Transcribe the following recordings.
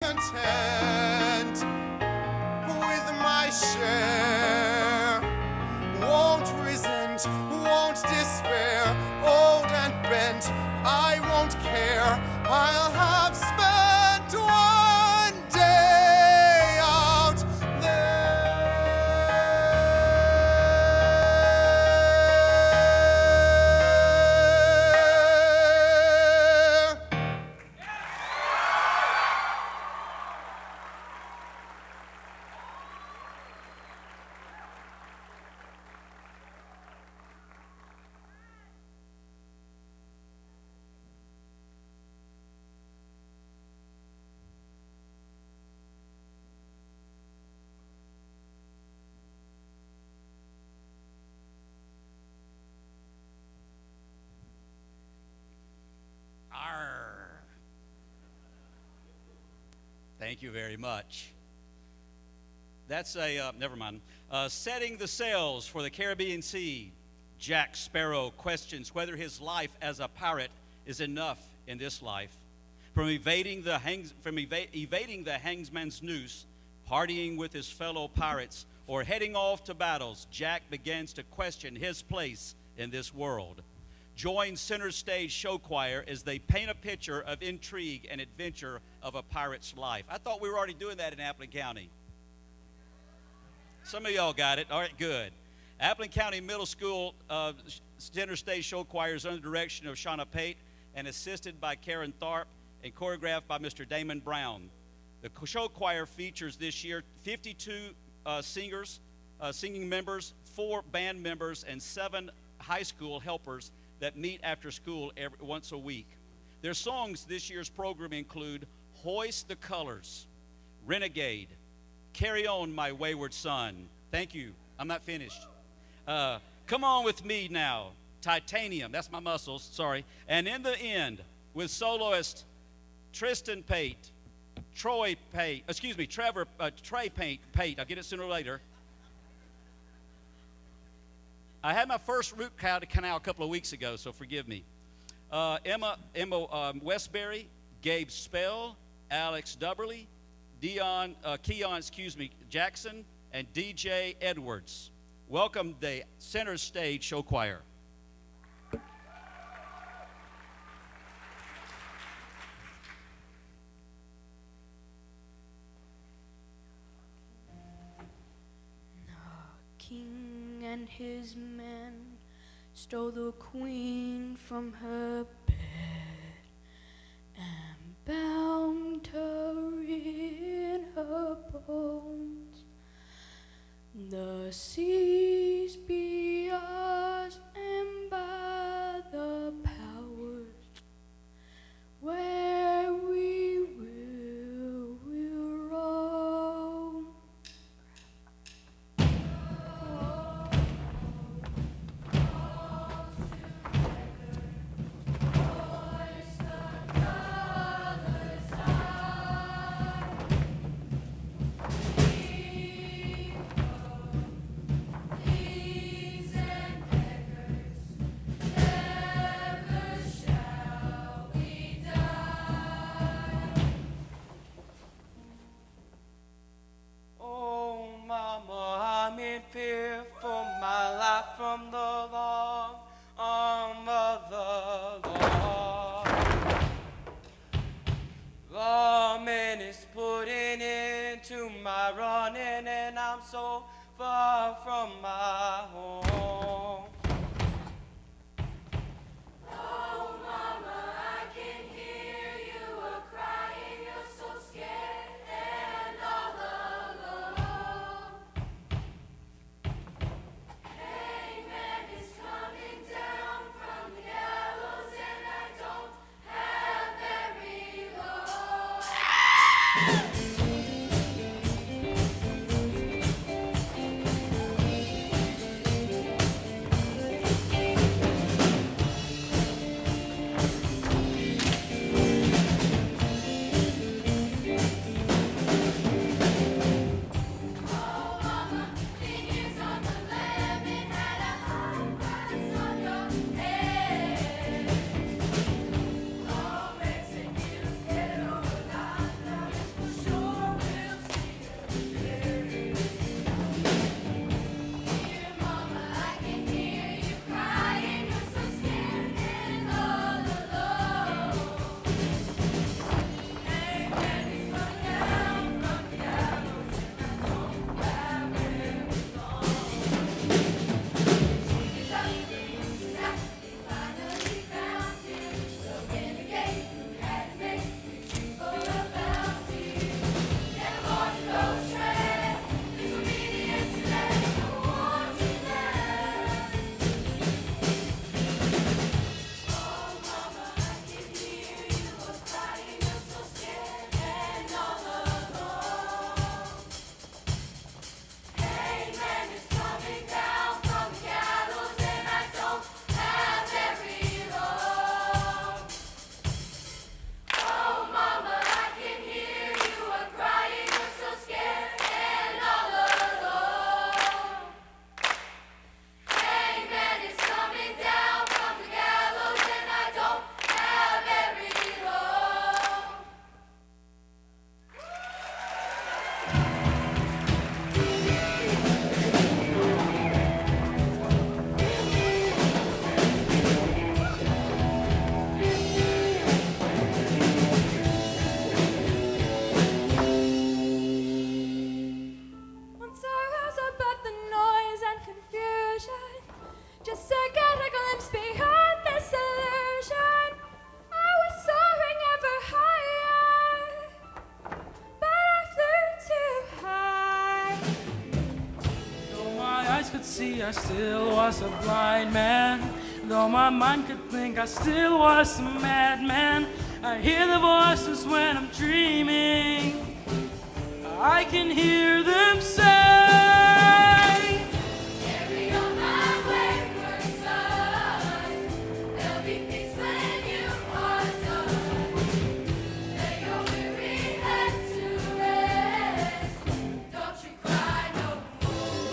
content with my share. Won't resent, won't despair. Old and bent, I won't care. I'll have spent one day out there. Arr. Thank you very much. That's never mind. Setting the sails for the Caribbean Sea, Jack Sparrow questions whether his life as a pirate is enough in this life. From evading the hangsman's noose, partying with his fellow pirates, or heading off to battles, Jack begins to question his place in this world. Join Center Stage Show Choir as they paint a picture of intrigue and adventure of a pirate's life. I thought we were already doing that in Appling County. Some of y'all got it. All right, good. Appling County Middle School Center Stage Show Choir is under the direction of Shauna Pate and assisted by Karen Tharp and choreographed by Mr. Damon Brown. The show choir features this year 52 singing members, 4 band members, and 7 high school helpers that meet after school once a week. Their songs this year's program include Hoist the Colors, Renegade, Carry On My Wayward Son. Thank you. I'm not finished. Come On With Me Now, Titanium, that's my muscles, sorry. And In the End, with soloist Tristan Pate, Trey Pate, I'll get it sooner or later. I had my first root canal a couple of weeks ago, so forgive me. Emma Westbury, Gabe Spell, Alex Dubberly, Keon Jackson, and DJ Edwards. Welcome the Center Stage Show Choir. King and his men stole the queen from her bed and bound her in her bones. The seas be ours, and by the powers where we will roam. Oh, Mama, I'm in fear for my life from the long arm of the law. Lawman is putting into my running, and I'm so far from my home. Oh, Mama, I can hear you crying. You're so scared and all alone. Hangman is coming down from the gallows, and I don't have very long. see, I still was a blind man. Though my mind could think, I still was a madman. I hear the voices when I'm dreaming. I can hear them say, Carry on my wayward son. There'll be peace when you are done. Lay your weary head to rest. Don't you cry no more.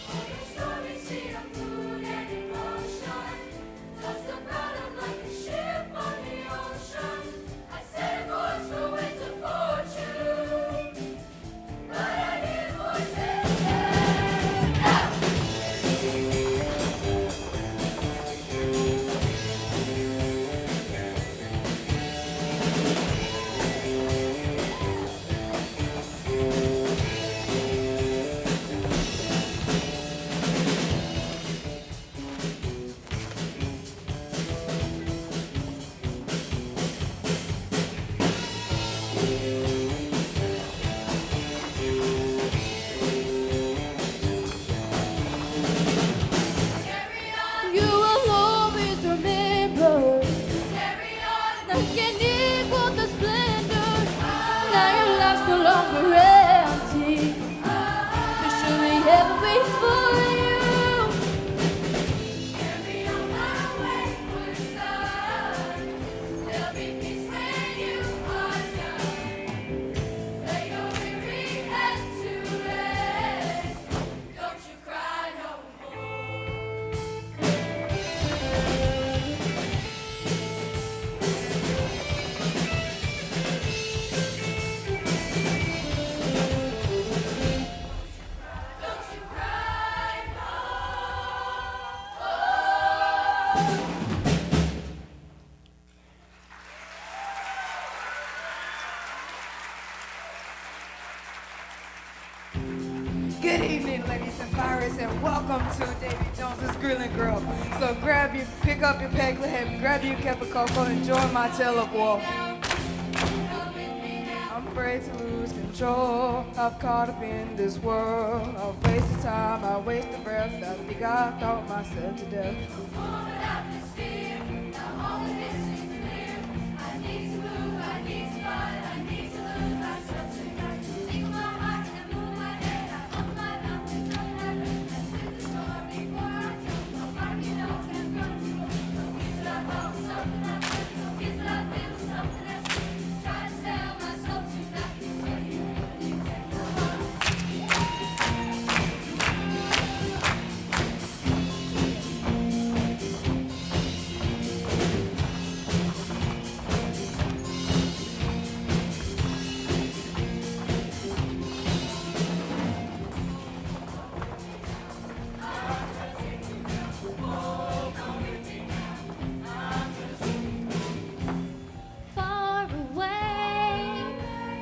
All your stories see of mood and emotion. Toss the bottom like a ship on the ocean. I set a course for winds of fortune, but I hear voices say, no! Carry on, You will always remember. carry on. Nothing equals the splendor. Now your life's no longer empty. There's surely heaven waits for you. Carry on my wayward son. There'll be peace when you are done. Lay your weary head to rest. Don't you cry no more. Don't you cry no more. Good evening, ladies and pirates, and welcome to Davy Jones's Grilling Grill. So pick up your peg, grab your cup of cocoa, and join my tale of woe. I'm afraid to lose control. I'm caught up in this world. I waste the time, I waste the breath. I think I thought myself to death. Without this fear, now all of this seems clear. I need to move, I need to fight, I need to lose myself tonight. Think of my heart and I move my head. I open my mouth and don't have it. And with the storm before I jump, I'll find me notes and run to it. No kids that I thought was something I felt. No kids that I feel was something that's true. Try to sell myself tonight. But you take the heart. Far away,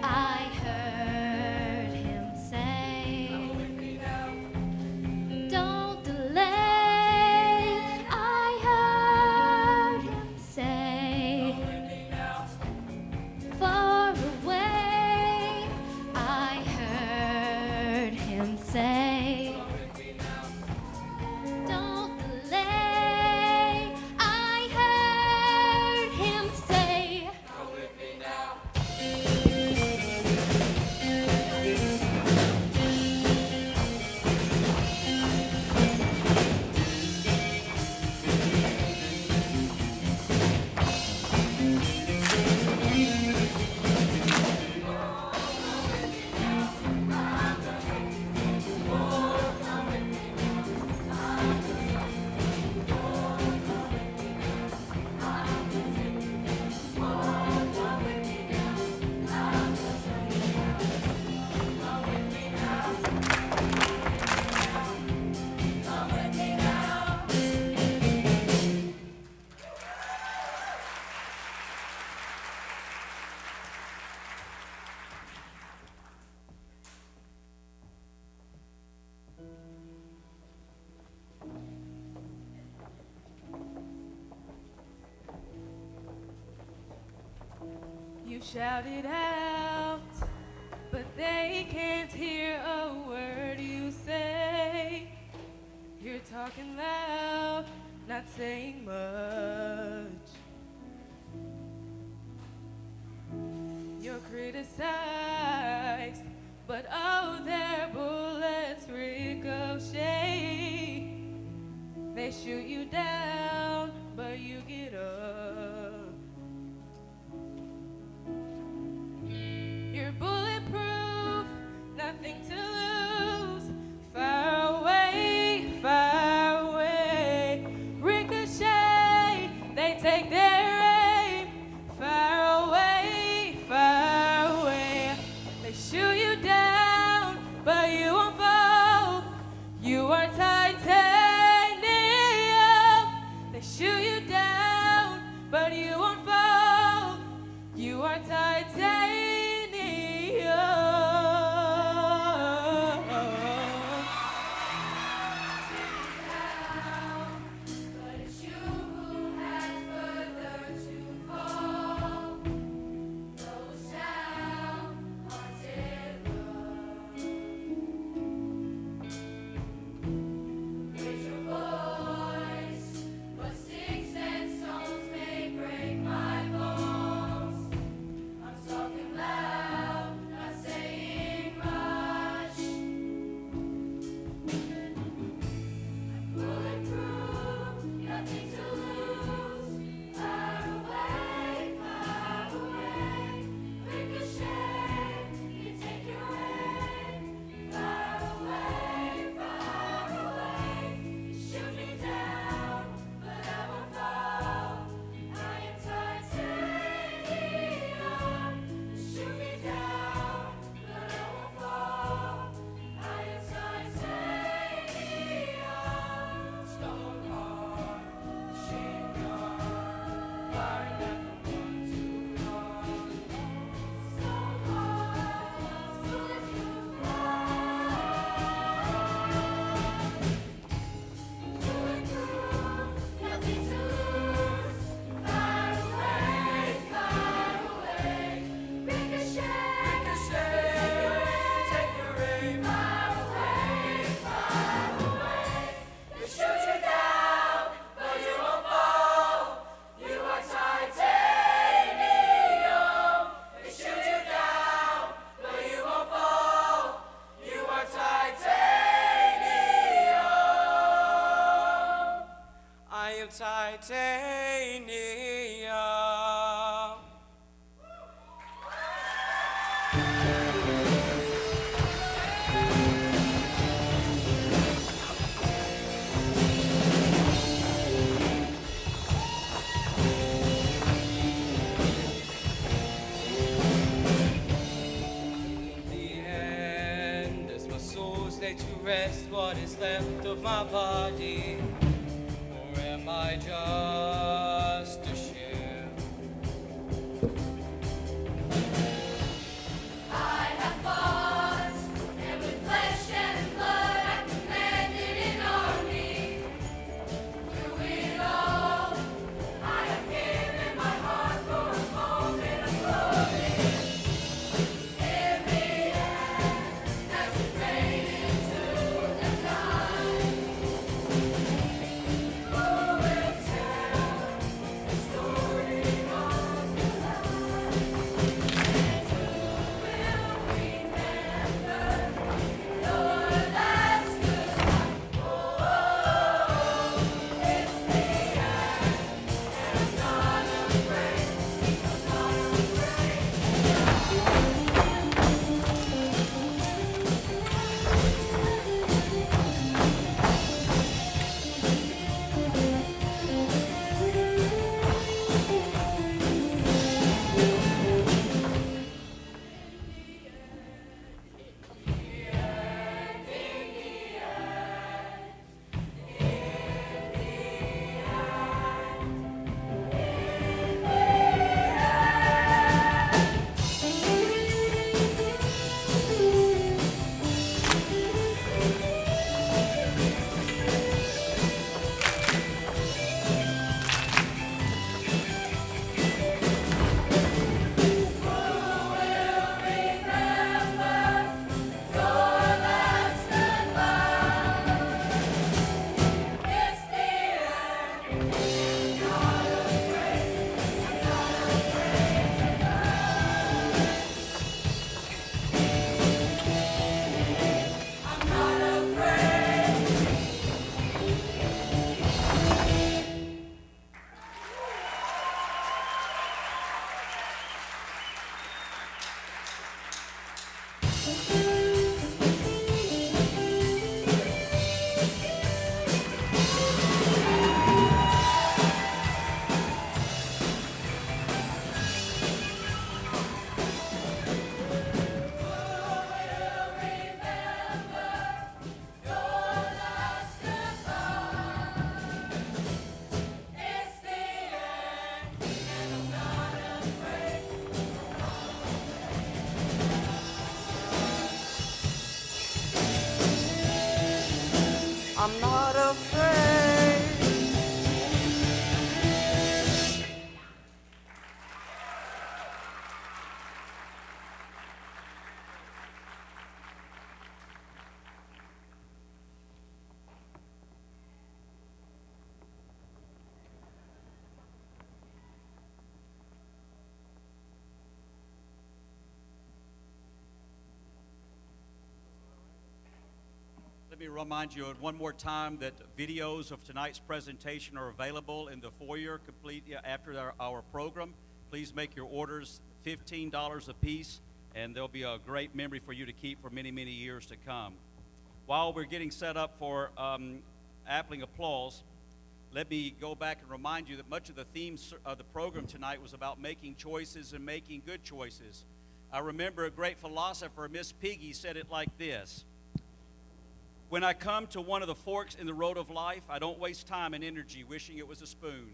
I heard him say, don't delay. I heard him say, far away, I heard him say, don't delay. I heard him say. You shouted out, They can't hear a word you say. You're talking loud, not saying much. You're criticized, but oh, their bullets ricochet. They shoot you down, but you get up. You're bulletproof, nothing to lose. Far away, far away. Ricochet, they take their aim. Far away, far away. They shoot you down, but you won't fall. You are titanium. They shoot you down, but you won't fall. You are titanium. But it's you who has further to fall. Those down haunted love. Raise your voice, but sticks and stones may break my bones. I'm talking loud, not saying much. Bulletproof, nothing to lose. Far away, far away. Ricochet, you take your aim. Far away, far away. You shoot me down, but I won't fall. I am titanium. You shoot me down, but I won't fall. I am titanium. Stone heart, shame heart, fire never want to run. Stone heart, bulletproof bulletproof, nothing to lose. Far away, far away. Ricochet, take your aim. Far away, far away. They shoot you down, but you won't fall. You are titanium. They shoot you down, but you won't fall. You are titanium. I am titanium. In the end, as my soul's laid to rest, what is left of my body? Or am I just a shell? I have fought, and with flesh and blood I commanded an army. Through it all, I have given my heart for a moment of glory. Every act has been prayed into the night. Who will tell afraid. Let me remind you one more time that videos of tonight's presentation are available in the foyer complete after our program. Please make your orders $15 a piece, and there'll be a great memory for you to keep for many, many years to come. While we're getting set up for Appling Applause, let me go back and remind you that much of the themes of the program tonight was about making choices and making good choices. I remember a great philosopher, Miss Piggy, said it like this: when I come to one of the forks in the road of life, I don't waste time and energy wishing it was a spoon.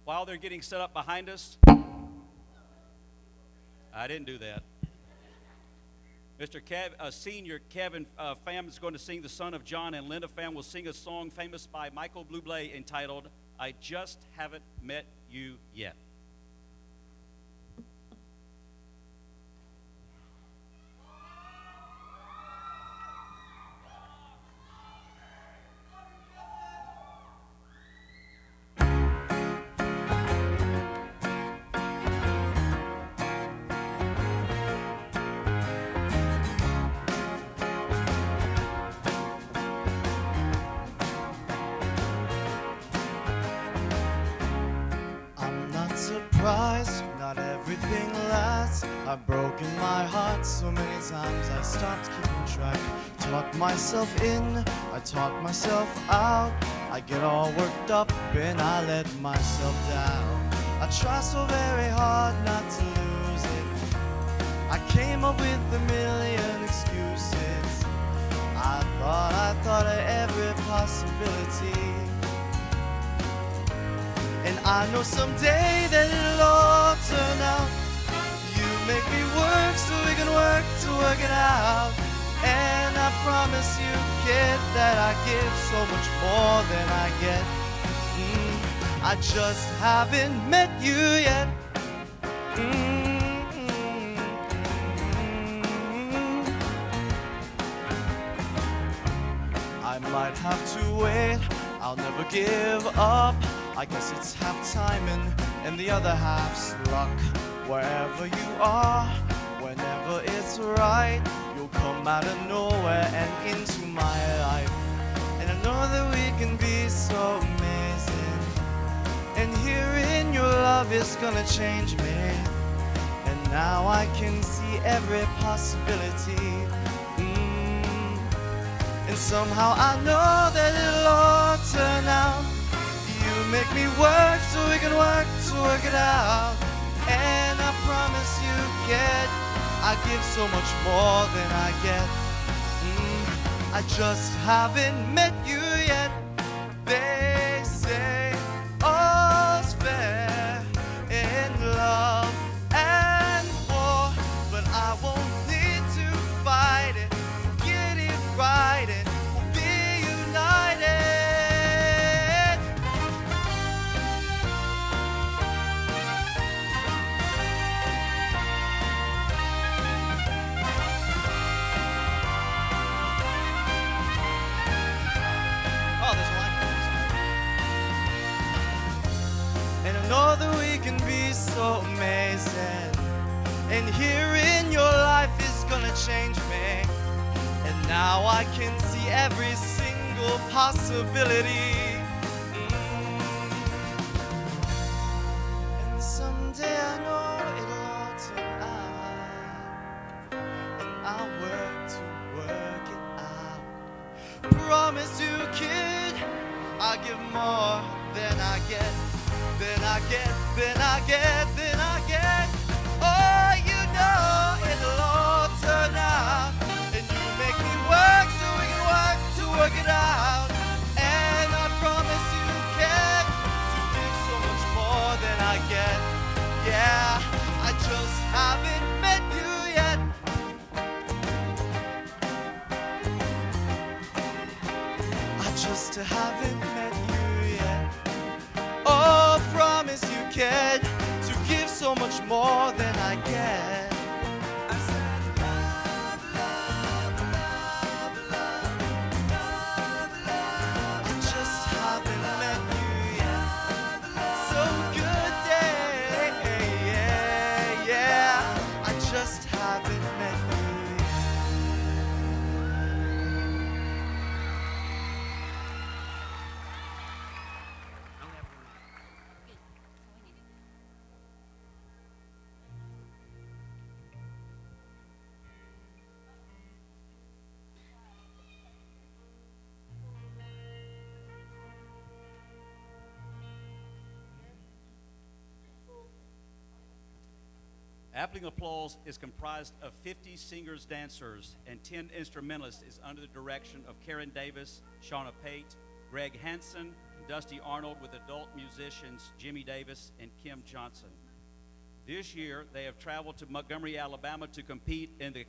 While they're getting set up behind us, I didn't do that. Mr. Senior Kevin Pham is going to sing The Son of John, and Linda Pham will sing a song famous by Michael Bublé entitled, I Just Haven't Met You Yet. Not everything lasts. I've broken my heart so many times I stopped keeping track. Talked myself in, I talked myself out. I get all worked up and I let myself down. I try so very hard not to lose it. I came up with a million excuses. I thought of every possibility. And I know someday that it'll all turn out. You make me work so we can work to work it out. And I promise you, kid, that I give so much more than I get. I just haven't met you yet. I might have to wait, I'll never give up. I guess it's half timing and the other half's luck. Wherever you are, whenever it's right, you'll come out of nowhere and into my life. And I know that we can be so amazing. And hearing your love is gonna change me. And now I can see every possibility. And somehow I know that it'll all turn out. You make me work so we can work to work it out. And I promise you, kid, I give so much more than I get. I just haven't met you yet. They say all's fair in love and war, but I won't need to fight it. Get it right and we'll be united. Oh, there's one. And I know that we can be so amazing. And hearing your life is gonna change me. And now I can see every single possibility. And someday I know it'll all turn out. And I'll work to work it out. Promise you, kid, I'll give more than I get. Then I get, then I get, then I get. Oh, you know it'll all turn out. And you make me work so we can work to work it out. And I promise you, kid, to give so much more than I get. Yeah, I just haven't met you yet. wicked to give so much more than I get. I said, love, love, love, love, love, love. I just haven't met you yet. So good, yeah, yeah. I just haven't met you yet. Appling Applause is comprised of 50 singers, dancers, and 10 instrumentalists is under the direction of Karen Davis, Shauna Pate, Greg Hansen, and Dusty Arnold with adult musicians Jimmy Davis and Kim Johnson. This year, they have traveled to Montgomery, Alabama to compete in the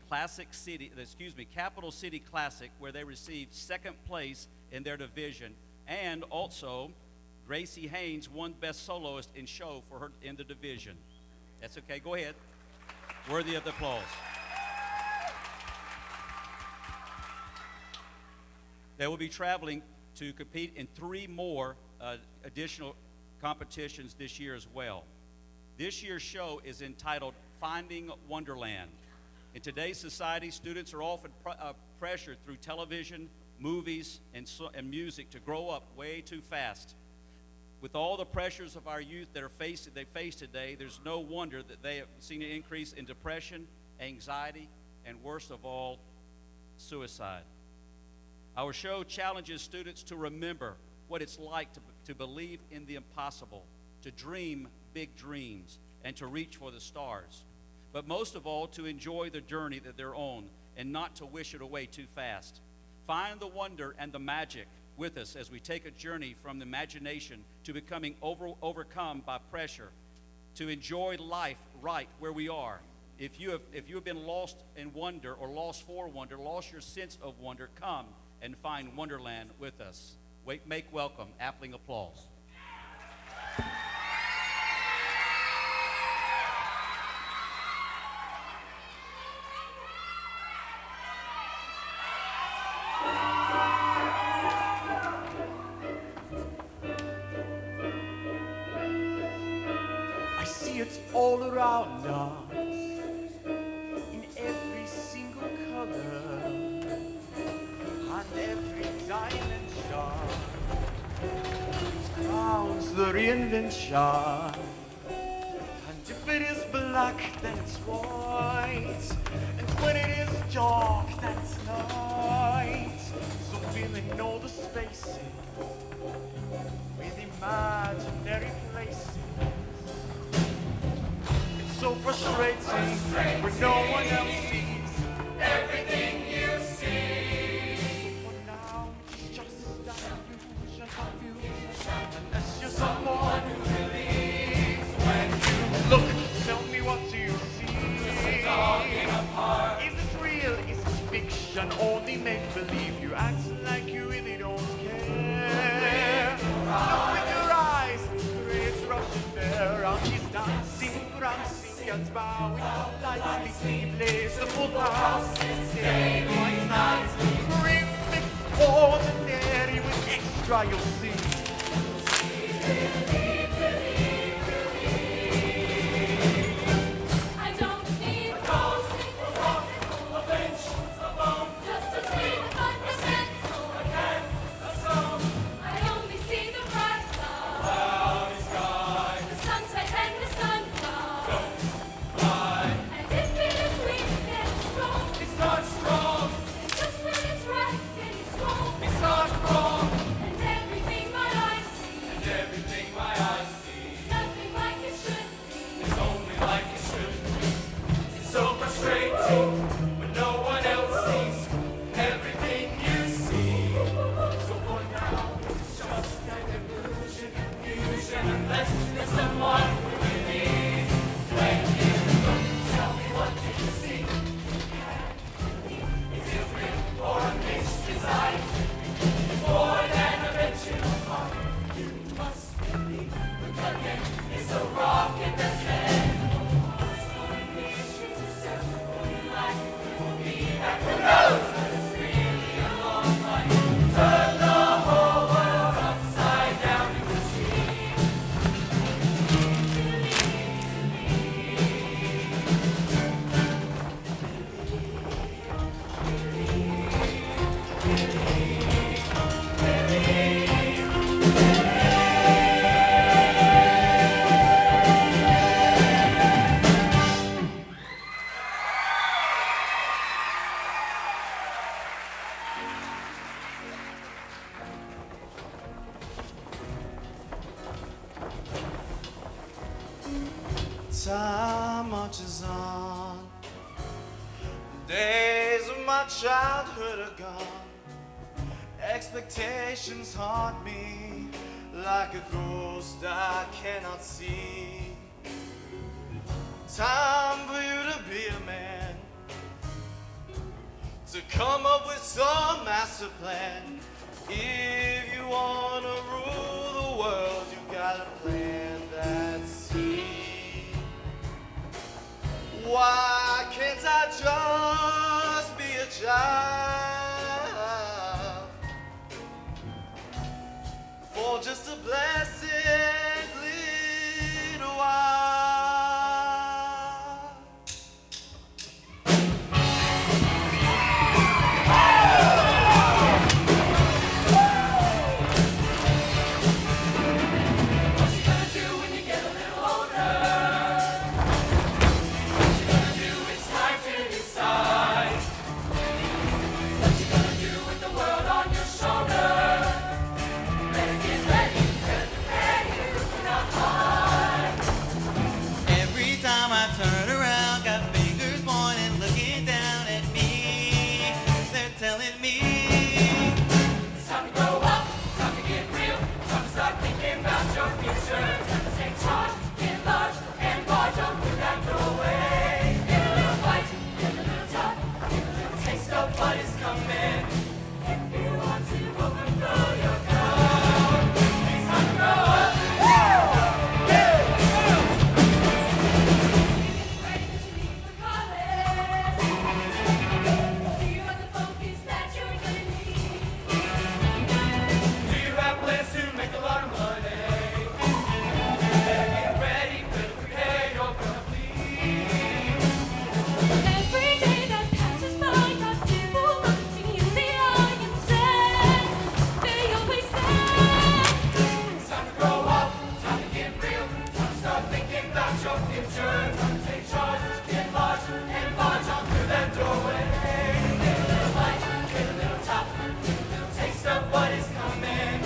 Capital City Classic, where they received second place in their division. And also, Gracie Haynes won Best Soloist in Show for her in the division. That's okay, go ahead. Worthy of the applause. They will be traveling to compete in 3 more additional competitions this year as well. This year's show is entitled Finding Wonderland. In today's society, students are often pressured through television, movies, and music to grow up way too fast. With all the pressures of our youth that they face today, there's no wonder that they have seen an increase in depression, anxiety, and worst of all, suicide. Our show challenges students to remember what it's like to believe in the impossible, to dream big dreams, and to reach for the stars. But most of all, to enjoy the journey that they're on and not to wish it away too fast. Find the wonder and the magic with us as we take a journey from the imagination to becoming overcome by pressure, to enjoy life right where we are. If you have been lost in wonder or lost for wonder, lost your sense of wonder, come and find Wonderland with us. Make welcome Appling Applause. I see it's all around us in every single color and every dimension. It crowns the reinvention, and if it is black, then it's white, and when it is dark, then it's night. So fill in all the spaces with imaginary places. So frustrating when no one else sees everything you see. For now, it's just an illusion of you, unless you're someone who believes. When you look, tell me, what do you see? Just a dog in a park. Is it real? Is it fiction? Only make believe. You act like you really don't care. Look in your eyes, it's rushing there. He's dancing, prancing. Bowing lightly, blaze the full house, day, night, remix, ordinary with extra you'll see. I don't need a ghost, a bench, a bone, just to see the 5%. I can, a song. I only see the bright cloudy sky, the sunset and the sunrise. And if it is weak, then it's strong. It's not strong. And just when it's right, then it's wrong. It's not wrong. And everything my eyes see. And everything my eyes see. It's nothing like it should be. It's only like it should be. It's so frustrating when no one else sees everything you see. So for now, it's just an illusion, confusion, unless there's someone who believes. When you look, tell me, what do you see? Is it real or a mixed design? More than a mention of heart, you must believe. But again, it's a wrong. Time marches on. The days of my childhood are gone. Expectations haunt me like a ghost I cannot see. Time for you to be a man, to come up with some master plan. If you wanna rule the world, you gotta plant that seed. Why can't I just be a child for just a blessed little while? Every time I turn around, got fingers pointing, looking down at me. They're telling me It's time to grow up, time to get real, time to start thinking about your future. It's time to take charge, get large, and barge on through that doorway. Get a little fight, get a little tough, get a little taste of what is coming. If you want to overflow your cup, it's time to grow up. Do you have plans to make a lot of money? Get ready, better prepare, you're gonna bleed. Every day that passes by, got people looking you in the eye and say, they always say, It's time to grow up, time to get real, time to start thinking about your future. Time to take charge, get large, and march on through that doorway. Get a little light, get a little top, get a little taste of what is coming.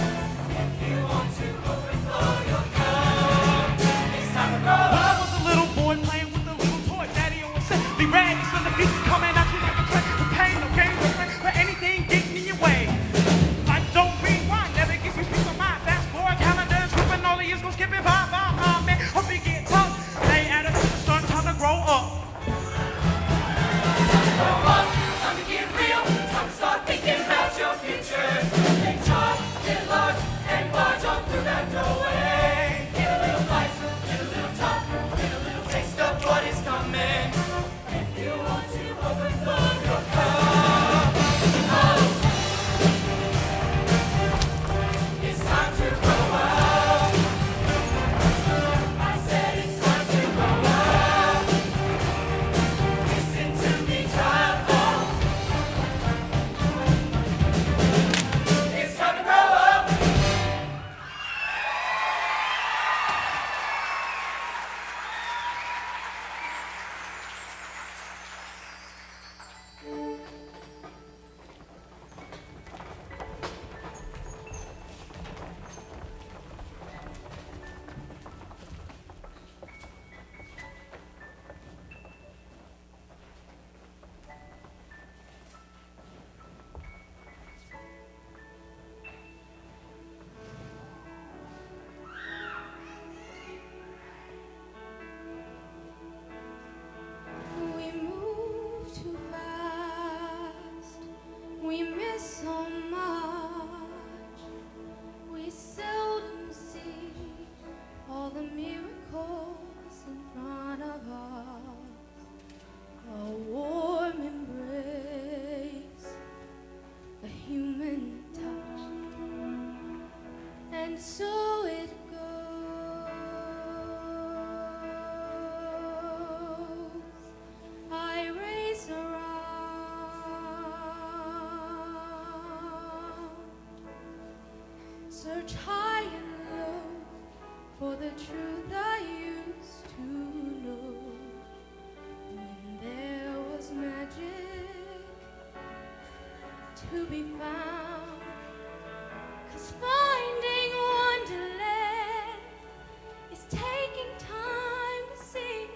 If you want to overflow your cup, it's time to grow When I up. was a little boy playing with a little toy, Daddy always said, be ready for the future coming at you like a train. No pain, no gain, no pain, for anything getting in your way. Life don't rewind, never gives you peace of mind. Fast forward, calendar, skipping all the years, go skipping by, man. Hope you get tough. They add up to the sun, time to grow up. Grow up, time to get real, time to start thinking about your future. Take charge, get large, and march on through that doorway. Get a little fight, get a little top, get a little taste of what is coming. If you want to overflow your cup, it's time to grow up. I said it's time to grow up. Listen to me, child. It's time to grow up. we move too fast, we miss so much, we seldom see all the miracles in front of us. A warm embrace, a human touch, and so it goes. I race around, search high and low for the truth I used to know. When there was magic to be found, 'cause finding wonderland is taking time to see.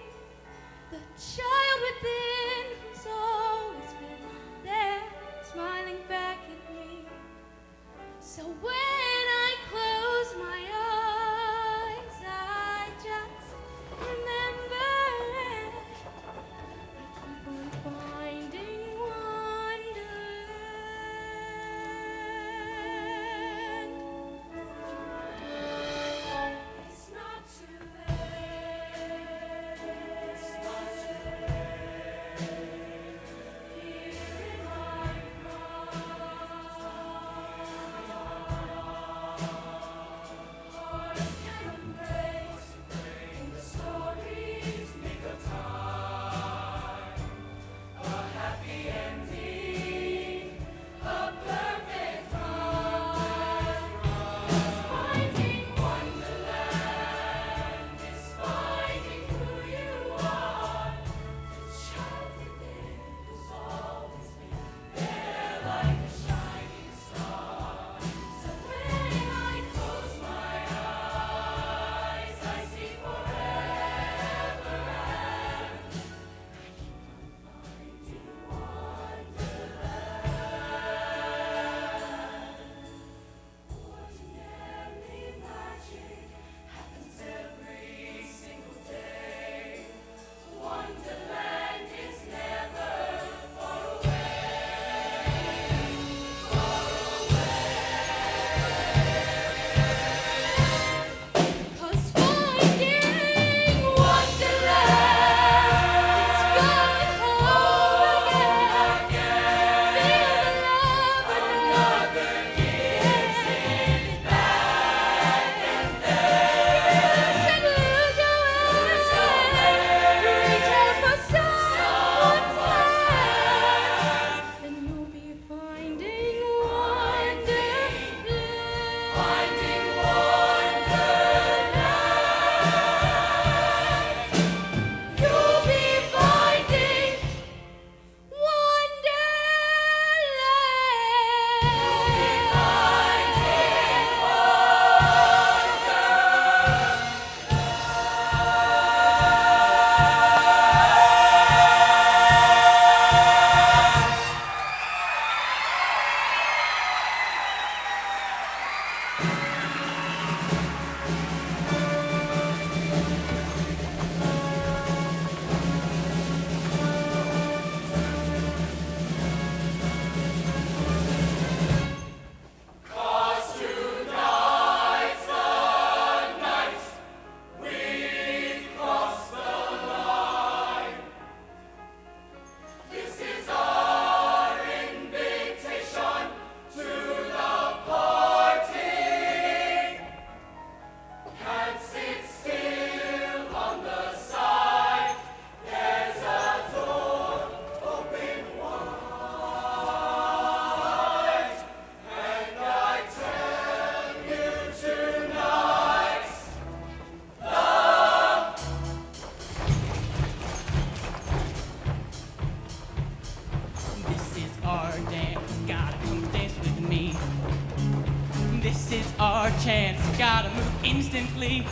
me.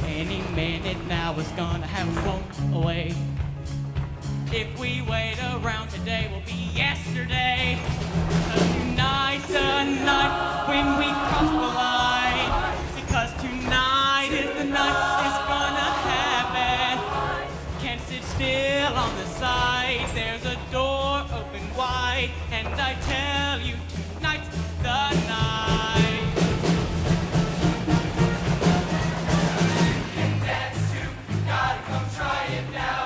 Any minute now is gonna have flown away. If we wait around today, will be yesterday. 'Cause tonight's the night when we cross the line. Because tonight is the night it's gonna happen. Can't sit still on the side. There's a door open wide, and I tell you, tonight's the night. Dance to, gotta come try it now.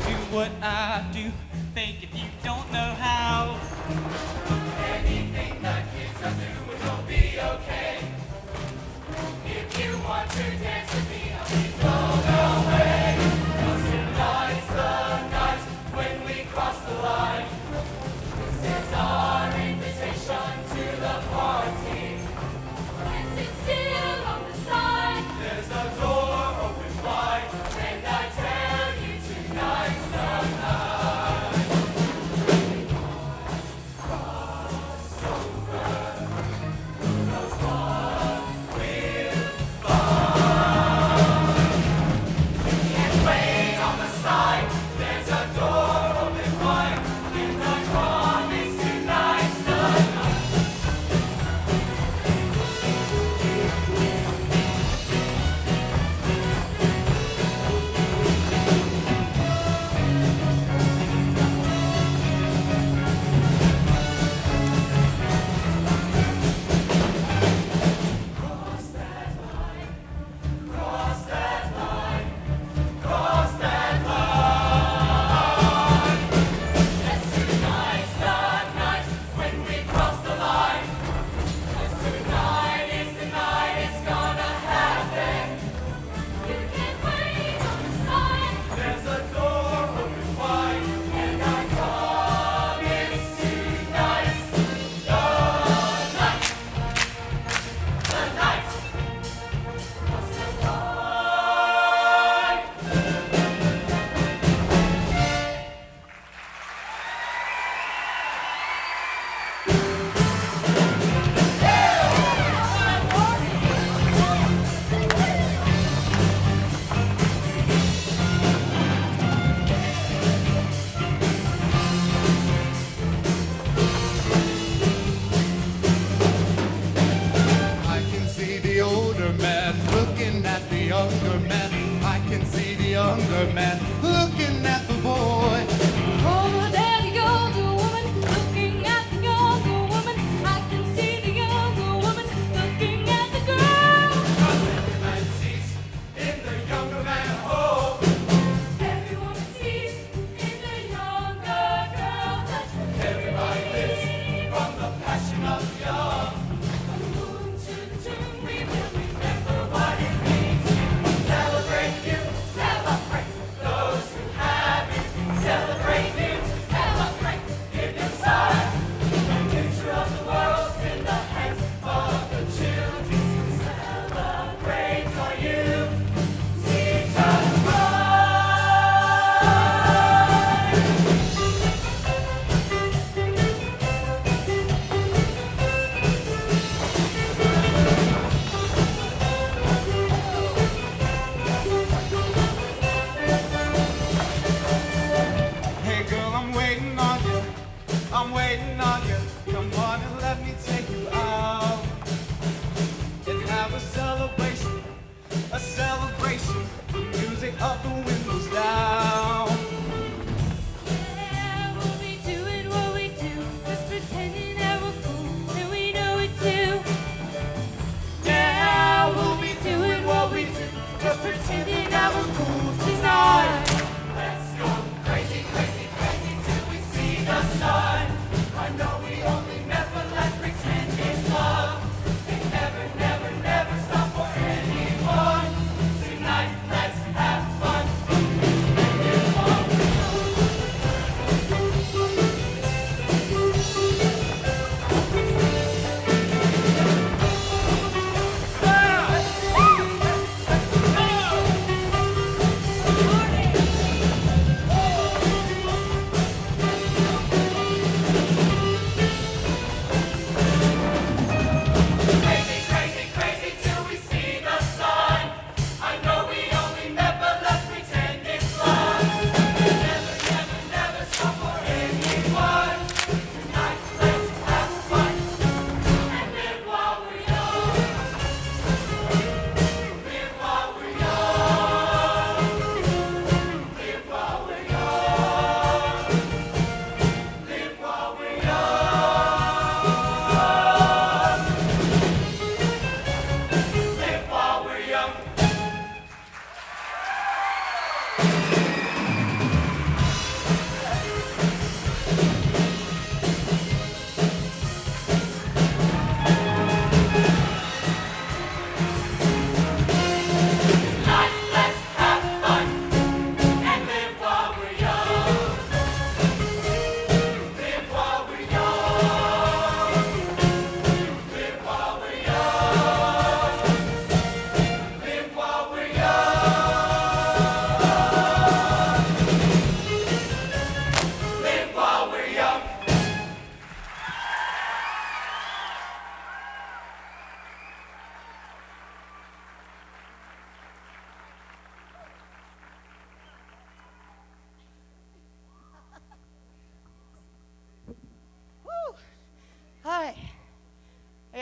Do what I do, think if you don't know how. Anything the kids are doing will be okay. If you want to dance with me, I'll be blown away. 'Cause tonight's the night when we cross the line. This is our invitation to the party. And sit still on the side. There's a door open wide, and I tell you tonight's the night. Cross over, who knows what we'll find. Can't wait on the side, there's a door open wide, and I promise tonight's the night. Cross that line, cross that line, cross that line. Yes, tonight's the night when we cross the line. Yes, tonight is the night it's gonna happen. You can't wait on the side. There's a door open wide, and I promise tonight's the night. The night. Cross the line. I can see the older man looking at the younger man. I can see the younger man looking at the boy. Oh, there goes the woman looking at the younger woman. I can see the younger woman looking at the girl. Everyone sees in the younger man a hope. Everyone sees in the younger girl that Everybody lives from the passion of the young. from moon to the tomb we will Remember what it means to celebrate you, celebrate those who haven't. Celebrate you, celebrate in inside. The picture of the world in the hands of the children. Celebrate for you, teach us right. Hey girl, I'm waiting on you. I'm waiting on you. Come on and let me take you out and have a celebration. A celebration. Music up, the windows down. Yeah, we'll be doing what we do, just pretending that we're cool and we know it too. Yeah, we'll be doing what we do, just pretending that we're cool tonight. Let's go crazy, crazy, crazy till we see the sun. I know we only met, but let's pretend it's love. It never, never, never stop for anyone. Tonight, let's have fun.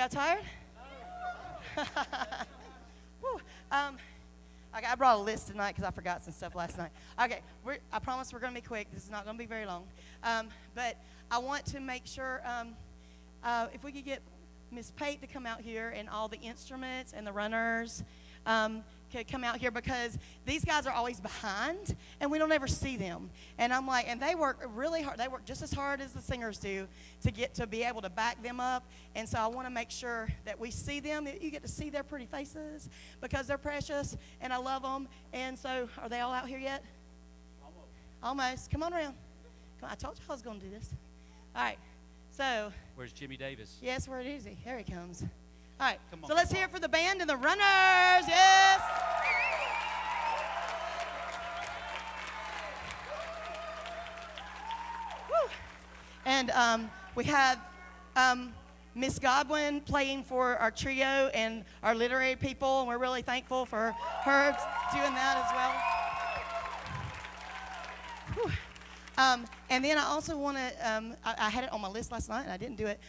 Y'all tired? Whew. Okay, I brought a list tonight because I forgot some stuff last night. Okay, I promise we're going to be quick. This is not going to be very long. But I want to make sure if we could get Miss Pate to come out here and all the instruments and the runners could come out here because these guys are always behind and we don't ever see them. And I'm like, and they work really hard. They work just as hard as the singers do to be able to back them up. And so I want to make sure that we see them. You get to see their pretty faces because they're precious and I love them. And so are they all out here yet? Almost. Come on around. Come on. I told you I was going to do this. All right. So. Where's Jimmy Davis? Yes, where is he? Here he comes. All right, Come on, so let's come hear on. it for the band and the runners. Yes. Woo. And we have Miss Godwin playing for our trio and our literary people, and we're really thankful for her doing that as well. Whew. And then I also want to, I had it on my list last night and I didn't do it.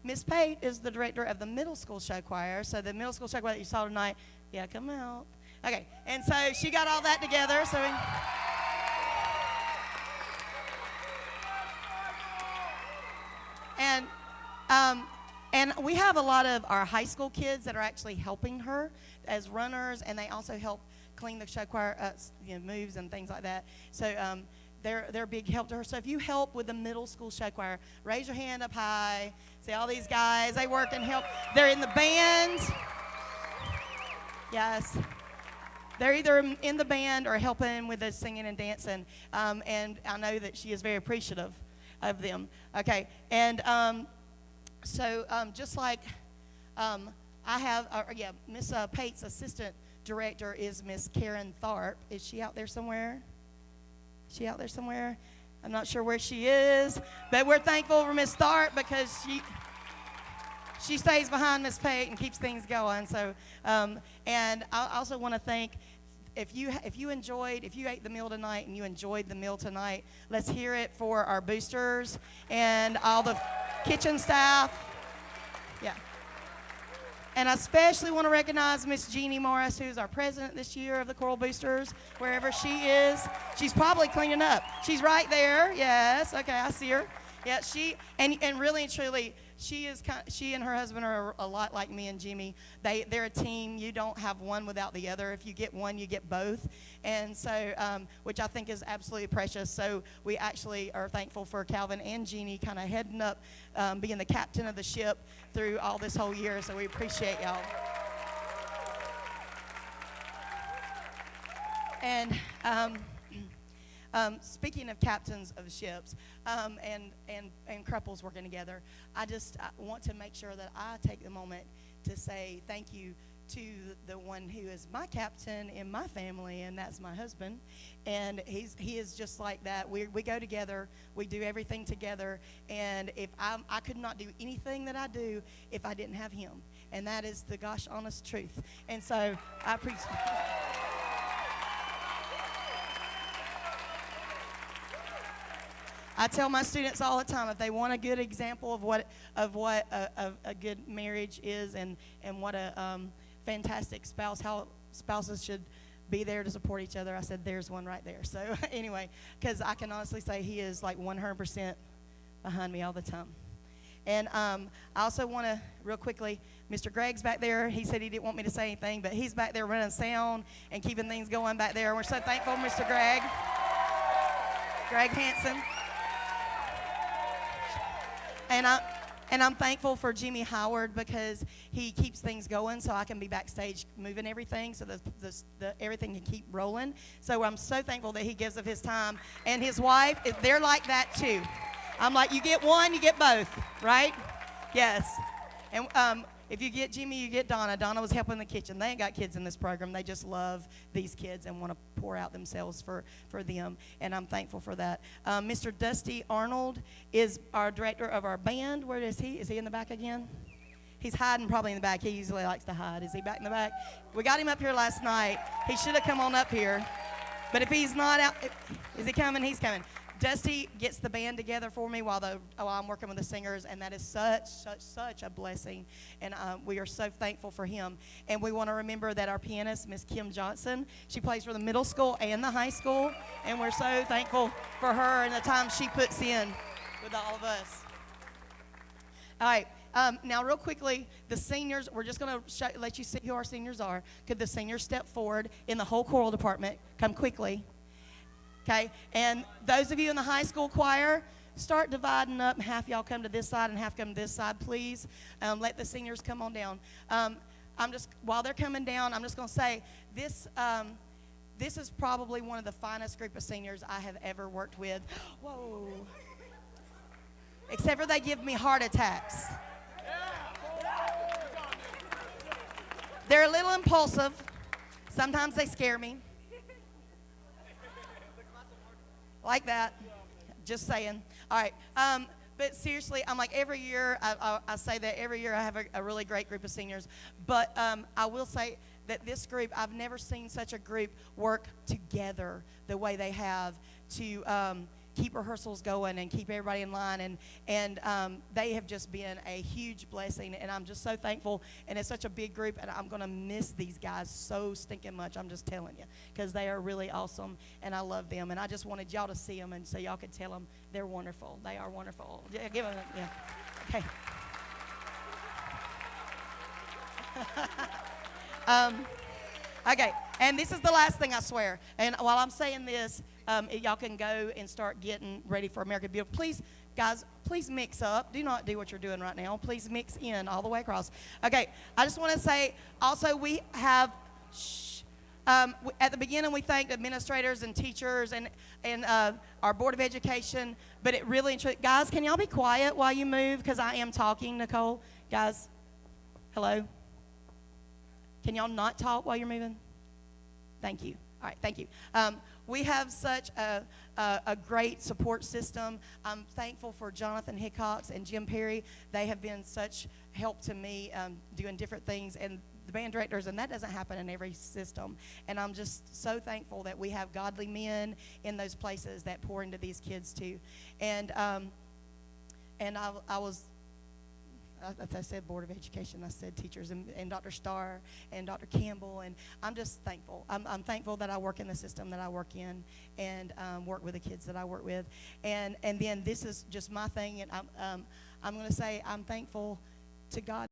Miss Pate is the director of the middle school show choir. So the middle school show choir that you saw tonight, yeah, come out. Okay, and so she got all that together. So and we have a lot of our high school kids that are actually helping her as runners, and they also help clean the show choir, moves and things like that. So they're a big help to her. So if you help with the middle school show choir, raise your hand up high. See all these guys, they work and help. They're in the band. Yes. They're either in the band or helping with the singing and dancing. And I know that she is very appreciative of them. Okay. And so just like I have, Miss Pate's assistant director is Miss Karen Tharp. Is she out there somewhere? She out there somewhere? I'm not sure where she is, but we're thankful for Miss Tharp because she stays behind Miss Pate and keeps things going. So, and I also want to thank, if you ate the meal tonight and you enjoyed the meal tonight, let's hear it for our boosters and all the kitchen staff. Yeah. And I especially want to recognize Miss Jeannie Morris, who's our president this year of the Coral Boosters, wherever she is. She's probably cleaning up. She's right there. Yes. Okay, I see her. Yeah, and really and truly, she and her husband are a lot like me and Jimmy. They're a team. You don't have one without the other. If you get one, you get both. And so, which I think is absolutely precious. So we actually are thankful for Calvin and Jeannie kind of heading up, being the captain of the ship through all this whole year. So we appreciate y'all. And speaking of captains of ships and couples working together, I want to make sure that I take the moment to say thank you to the one who is my captain in my family, and that's my husband. And he is just like that. We go together. We do everything together. And if I could not do anything that I do if I didn't have him. And that is the gosh honest truth. And so I appreciate I tell my students all the time, if they want a good example of what a good marriage is and what a fantastic spouse, how spouses should be there to support each other, I said, there's one right there. So anyway, because I can honestly say he is like 100% behind me all the time. And I also want to, real quickly, Mr. Greg's back there. He said he didn't want me to say anything, but he's back there running sound and keeping things going back there. We're so thankful, Mr. Greg. Greg Hansen. And I'm thankful for Jimmy Howard because he keeps things going so I can be backstage moving everything so everything can keep rolling. So I'm so thankful that he gives of his time. And his wife, they're like that too. I'm like, you get one, you get both, right? Yes. And if you get Jimmy, you get Donna. Donna was helping in the kitchen. They ain't got kids in this program. They just love these kids and want to pour out themselves for them, and I'm thankful for that. Mr. Dusty Arnold is our director of our band. Where is he? Is he in the back again? He's hiding probably in the back. He usually likes to hide. Is he back in the back? We got him up here last night. He should have come on up here. But if he's not out, is he coming? He's coming. Dusty gets the band together for me while I'm working with the singers, and that is such a blessing. And we are so thankful for him. And we want to remember that our pianist, Miss Kim Johnson, she plays for the middle school and the high school, and we're so thankful for her and the time she puts in with all of us. All right. Now, real quickly, the seniors, we're just going to let you see who our seniors are. Could the seniors step forward in the whole choral department? Come quickly. Okay? And those of you in the high school choir, start dividing up. Half y'all come to this side and half come to this side, please. Let the seniors come on down. While they're coming down, I'm just going to say this is probably one of the finest group of seniors I have ever worked with. Whoa. Except for they give me heart attacks. They're a little impulsive. Sometimes they scare me. Like that. Just saying. All right. But seriously, I'm like every year, I say that every year I have a really great group of seniors. But I will say that this group, I've never seen such a group work together the way they have to keep rehearsals going and keep everybody in line, and they have just been a huge blessing, and I'm just so thankful. And it's such a big group, and I'm going to miss these guys so stinking much. I'm just telling you, because they are really awesome, and I love them, and I just wanted y'all to see them, and so y'all could tell them they're wonderful. They are wonderful. Yeah, give them, yeah. Okay. Okay, and this is the last thing, I swear. And while I'm saying this, y'all can go and start getting ready for American Beautiful. Please, guys, please mix up. Do not do what you're doing right now. Please mix in all the way across. Okay, I just want to say, also, we have, at the beginning, we thanked administrators and teachers and our Board of Education, but it really, guys, can y'all be quiet while you move? Because I am talking, Nicole. Guys, hello? Can y'all not talk while you're moving? Thank you. All right, thank you. We have such a great support system. I'm thankful for Jonathan Hickox and Jim Perry. They have been such help to me doing different things, and the band directors, and that doesn't happen in every system. And I'm just so thankful that we have godly men in those places that pour into these kids too. And I said Board of Education, I said teachers, and Dr. Starr and Dr. Campbell, and I'm just thankful. I'm thankful that I work in the system that I work in, and work with the kids that I work with. And then this is just my thing, and I'm going to say I'm thankful to God.